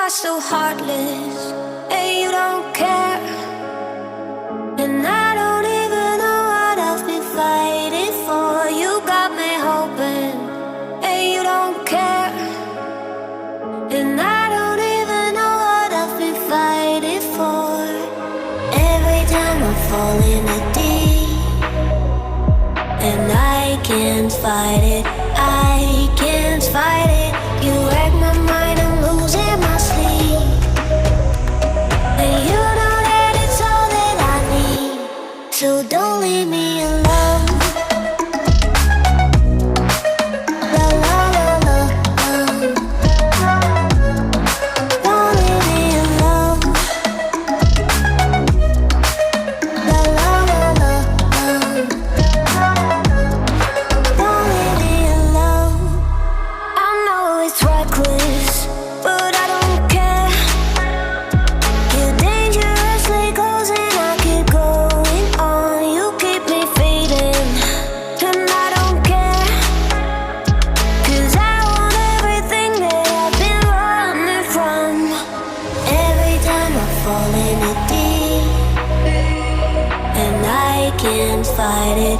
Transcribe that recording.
are so heartless, and you don't care. And I don't even know what I've been fighting for. You got me hoping, and you don't care. And I don't even know what I've been fighting for. Every time I fall in the deep, and I can't fight it, I can't fight it. You wreck my mind, I'm losing my sleep. And you know that it's all that I need, so don't leave me alone. La la la la, don't leave me alone. La la la la, don't leave me alone. I know it's reckless, but I don't care. You're dangerously close and I keep going on. You keep me fading, and I don't care. 'Cause I want everything that I've been running from. Every time I fall in the deep, and I can't fight it,